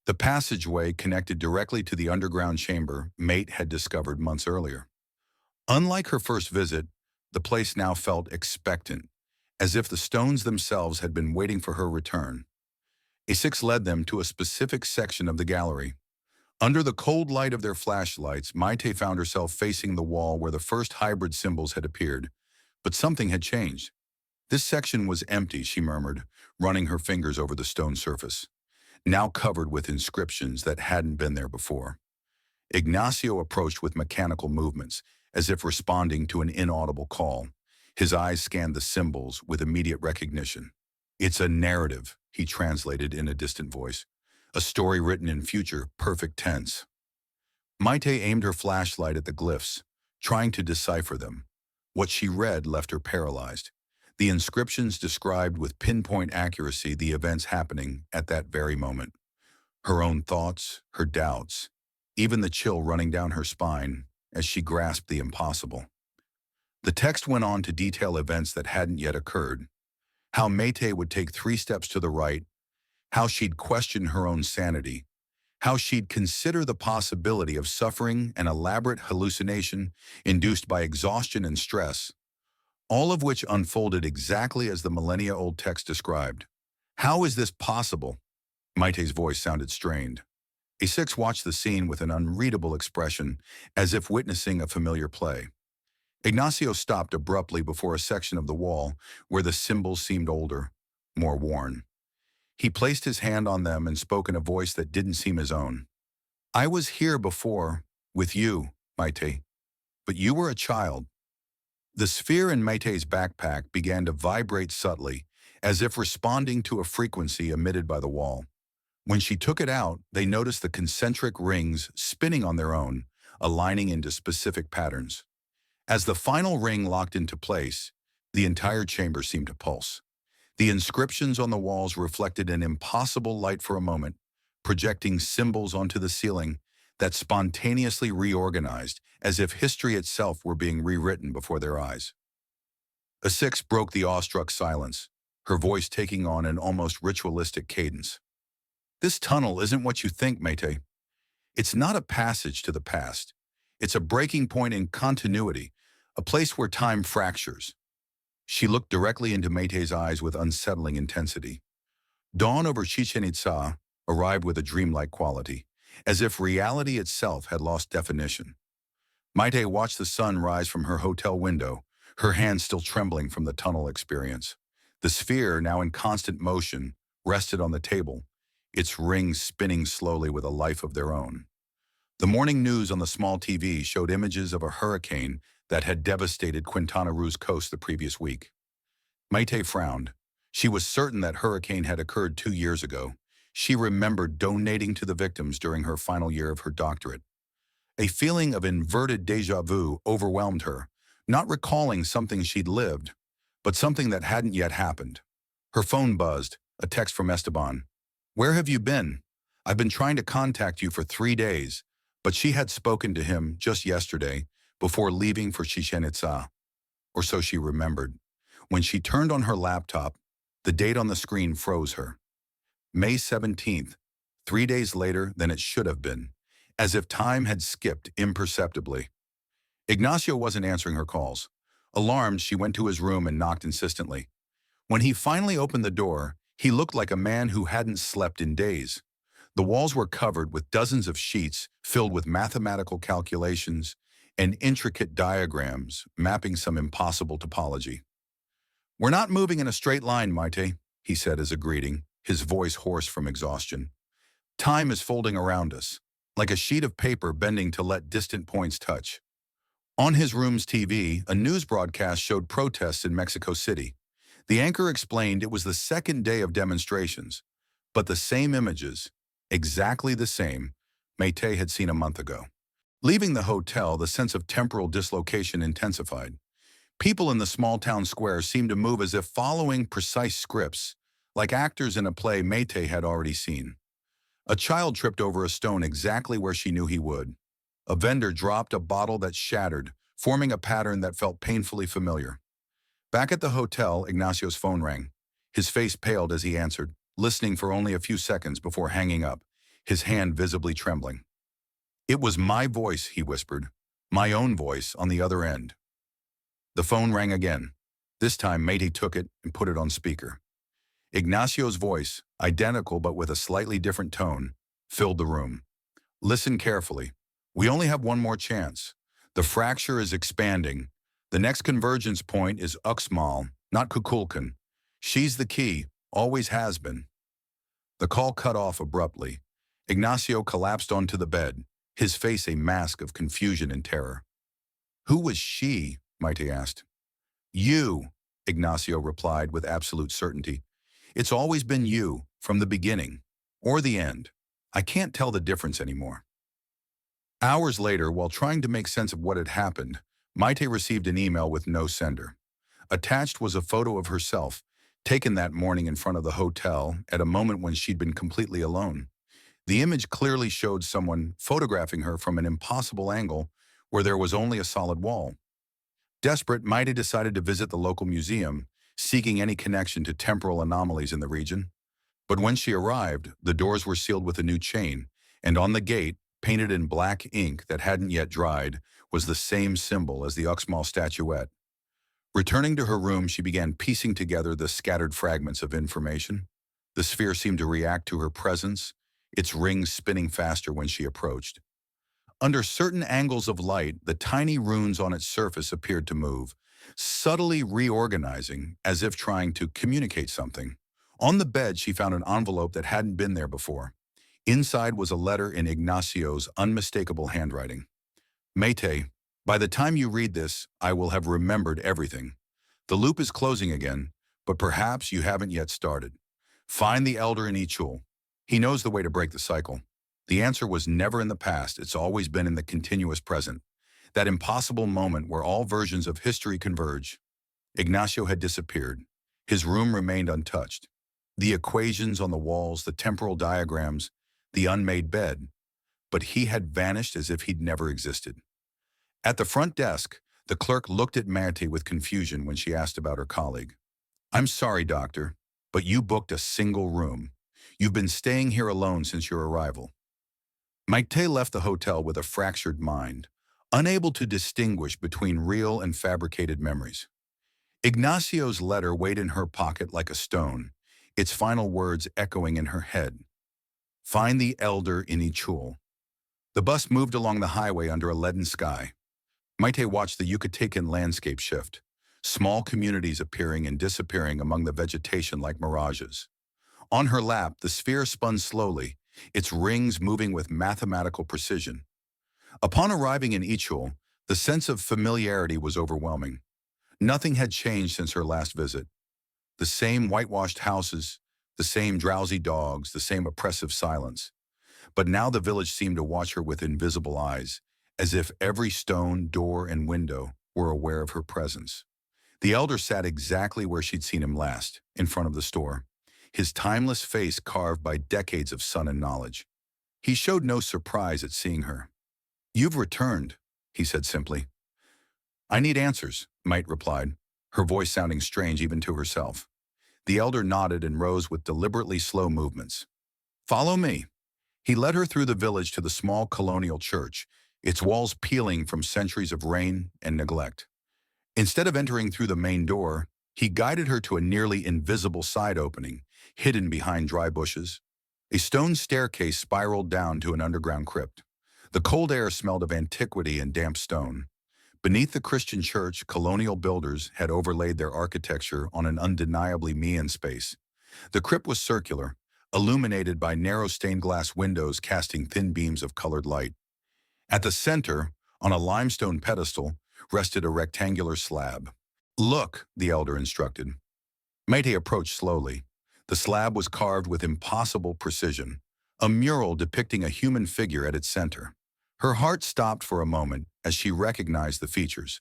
The passageway connected directly to the underground chamber Mate had discovered months earlier. Unlike her first visit, the place now felt expectant, as if the stones themselves had been waiting for her return. A6 led them to a specific section of the gallery. Under the cold light of their flashlights, Maite found herself facing the wall where the first hybrid symbols had appeared. But something had changed. This section was empty, she murmured, running her fingers over the stone surface, now covered with inscriptions that hadn't been there before. Ignacio approached with mechanical movements, as if responding to an inaudible call. His eyes scanned the symbols with immediate recognition. "It's a narrative," he translated in a distant voice. "A story written in future perfect tense." Maite aimed her flashlight at the glyphs, trying to decipher them. What she read left her paralyzed. The inscriptions described with pinpoint accuracy the events happening at that very moment. Her own thoughts, her doubts, even the chill running down her spine as she grasped the impossible. The text went on to detail events that hadn't yet occurred. How Maite would take 3 steps to the right, how she'd question her own sanity, how she'd consider the possibility of suffering an elaborate hallucination induced by exhaustion and stress, all of which unfolded exactly as the millennia-old text described. "How is this possible?" Maite's voice sounded strained. A6 watched the scene with an unreadable expression, as if witnessing a familiar play. Ignacio stopped abruptly before a section of the wall where the symbols seemed older, more worn. He placed his hand on them and spoke in a voice that didn't seem his own. "I was here before, with you, Maite, but you were a child." The sphere in Maite's backpack began to vibrate subtly, as if responding to a frequency emitted by the wall. When she took it out, they noticed the concentric rings spinning on their own, aligning into specific patterns. As the final ring locked into place, the entire chamber seemed to pulse. The inscriptions on the walls reflected an impossible light for a moment, projecting symbols onto the ceiling that spontaneously reorganized, as if history itself were being rewritten before their eyes. A6 broke the awestruck silence, her voice taking on an almost ritualistic cadence. "This tunnel isn't what you think, Maite. It's not a passage to the past. It's a breaking point in continuity, a place where time fractures." She looked directly into Maite's eyes with unsettling intensity. Dawn over Chichen Itza arrived with a dreamlike quality, as if reality itself had lost definition. Maite watched the sun rise from her hotel window, her hands still trembling from the tunnel experience. The sphere, now in constant motion, rested on the table, its rings spinning slowly with a life of their own. The morning news on the small TV showed images of a hurricane that had devastated Quintana Roo's coast the previous week. Maite frowned. She was certain that hurricane had occurred 2 years ago. She remembered donating to the victims during her final year of her doctorate. A feeling of inverted déjà vu overwhelmed her, not recalling something she'd lived, but something that hadn't yet happened. Her phone buzzed, a text from Esteban. "Where have you been? I've been trying to contact you for 3 days." But she had spoken to him just yesterday, before leaving for Chichen Itza. Or so she remembered. When she turned on her laptop, the date on the screen froze her. May 17th, 3 days later than it should have been, as if time had skipped imperceptibly. Ignacio wasn't answering her calls. Alarmed, she went to his room and knocked insistently. When he finally opened the door, he looked like a man who hadn't slept in days. The walls were covered with dozens of sheets filled with mathematical calculations and intricate diagrams mapping some impossible topology. "We're not moving in a straight line, Maite," he said as a greeting, his voice hoarse from exhaustion. "Time is folding around us, like a sheet of paper bending to let distant points touch." On his room's TV, a news broadcast showed protests in Mexico City. The anchor explained it was the second day of demonstrations, but the same images, exactly the same, Maite had seen a month ago. Leaving the hotel, the sense of temporal dislocation intensified. People in the small town square seemed to move as if following precise scripts, like actors in a play Maite had already seen. A child tripped over a stone exactly where she knew he would. A vendor dropped a bottle that shattered, forming a pattern that felt painfully familiar. Back at the hotel, Ignacio's phone rang. His face paled as he answered, listening for only a few seconds before hanging up, his hand visibly trembling. "It was my voice," he whispered. "My own voice on the other end." The phone rang again. This time, Métis took it and put it on speaker. Ignacio's voice, identical but with a slightly different tone, filled the room. "Listen carefully. We only have one more chance. The fracture is expanding. The next convergence point is Uxmal, not Kukulkan. She's the key, always has been." The call cut off abruptly. Ignacio collapsed onto the bed, his face a mask of confusion and terror. "Who was she?" Métis asked. "You," Ignacio replied with absolute certainty. "It's always been you, from the beginning. Or the end. I can't tell the difference anymore." Hours later, while trying to make sense of what had happened, Métis received an email with no sender. Attached was a photo of herself, taken that morning in front of the hotel at a moment when she'd been completely alone. The image clearly showed someone photographing her from an impossible angle where there was only a solid wall. Desperate, Métis decided to visit the local museum, seeking any connection to temporal anomalies in the region. But when she arrived, the doors were sealed with a new chain, and on the gate, painted in black ink that hadn't yet dried, was the same symbol as the Uxmal statuette. Returning to her room, she began piecing together the scattered fragments of information. The sphere seemed to react to her presence, its rings spinning faster when she approached. Under certain angles of light, the tiny runes on its surface appeared to move, subtly reorganizing, as if trying to communicate something. On the bed, she found an envelope that hadn't been there before. Inside was a letter in Ignacio's unmistakable handwriting. "Métis, by the time you read this, I will have remembered everything. The loop is closing again, but perhaps you haven't yet started. Find the elder in Ichul. He knows the way to break the cycle. The answer was never in the past, it's always been in the continuous present. That impossible moment where all versions of history converge." Ignacio had disappeared. His room remained untouched. The equations on the walls, the temporal diagrams, the unmade bed. But he had vanished as if he'd never existed. At the front desk, the clerk looked at Métis with confusion when she asked about her colleague. "I'm sorry, doctor, but you booked a single room. You've been staying here alone since your arrival." Métis left the hotel with a fractured mind, unable to distinguish between real and fabricated memories. Ignacio's letter weighed in her pocket like a stone, its final words echoing in her head. "Find the elder in Ichul." The bus moved along the highway under a leaden sky. Métis watched the Yucatecan landscape shift, small communities appearing and disappearing among the vegetation like mirages. On her lap, the sphere spun slowly, its rings moving with mathematical precision. Upon arriving in Ichul, the sense of familiarity was overwhelming. Nothing had changed since her last visit. The same whitewashed houses, the same drowsy dogs, the same oppressive silence. But now the village seemed to watch her with invisible eyes, as if every stone, door, and window were aware of her presence. The elder sat exactly where she'd seen him last, in front of the store, his timeless face carved by decades of sun and knowledge. He showed no surprise at seeing her. "You've returned," he said simply. "I need answers," Métis replied, her voice sounding strange even to herself. The elder nodded and rose with deliberately slow movements. "Follow me." He led her through the village to the small colonial church, its walls peeling from centuries of rain and neglect. Instead of entering through the main door, he guided her to a nearly invisible side opening, hidden behind dry bushes. A stone staircase spiraled down to an underground crypt. The cold air smelled of antiquity and damp stone. Beneath the Christian church, colonial builders had overlaid their architecture on an undeniably Mayan space. The crypt was circular, illuminated by narrow stained glass windows casting thin beams of colored light. At the center, on a limestone pedestal, rested a rectangular slab. "Look," the elder instructed. Métis approached slowly. The slab was carved with impossible precision, a mural depicting a human figure at its center. Her heart stopped for a moment as she recognized the features.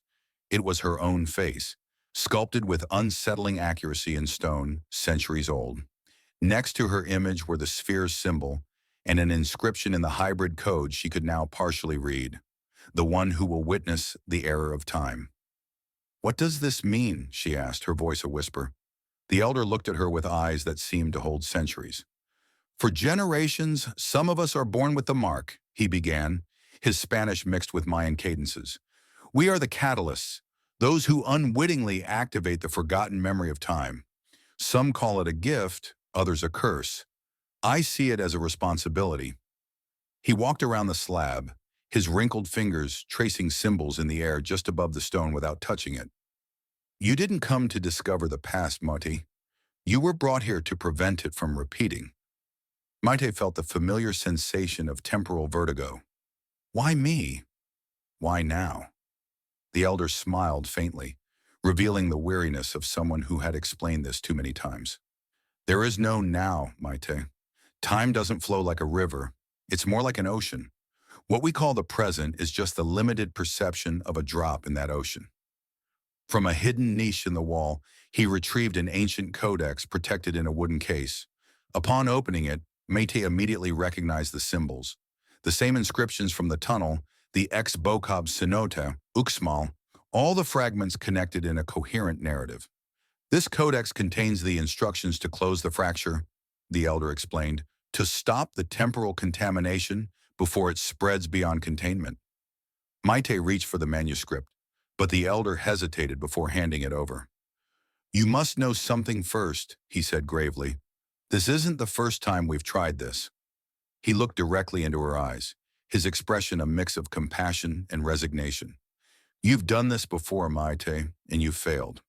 It was her own face, sculpted with unsettling accuracy in stone, centuries old. Next to her image were the sphere's symbol and an inscription in the hybrid code she could now partially read. "The one who will witness the error of time." "What does this mean?" she asked, her voice a whisper. The elder looked at her with eyes that seemed to hold centuries. For generations, some of us are born with the mark, he began, his Spanish mixed with Mayan cadences. We are the catalysts, those who unwittingly activate the forgotten memory of time. Some call it a gift, others a curse. I see it as a responsibility. He walked around the slab, his wrinkled fingers tracing symbols in the air just above the stone without touching it. You didn't come to discover the past, Mati. You were brought here to prevent it from repeating. Maite felt the familiar sensation of temporal vertigo. Why me? Why now? The elder smiled faintly, revealing the weariness of someone who had explained this too many times. There is no now, Maite. Time doesn't flow like a river. It's more like an ocean. What we call the present is just the limited perception of a drop in that ocean. From a hidden niche in the wall, he retrieved an ancient codex protected in a wooden case. Upon opening it, Maite immediately recognized the symbols. The same inscriptions from the tunnel, the ex Bokob Sinota, Uxmal, all the fragments connected in a coherent narrative. This codex contains the instructions to close the fracture, the elder explained, to stop the temporal contamination before it spreads beyond containment. Maite reached for the manuscript, but the elder hesitated before handing it over. You must know something first, he said gravely. This isn't the first time we've tried this. He looked directly into her eyes, his expression a mix of compassion and resignation. You've done this before, Maite, and you failed.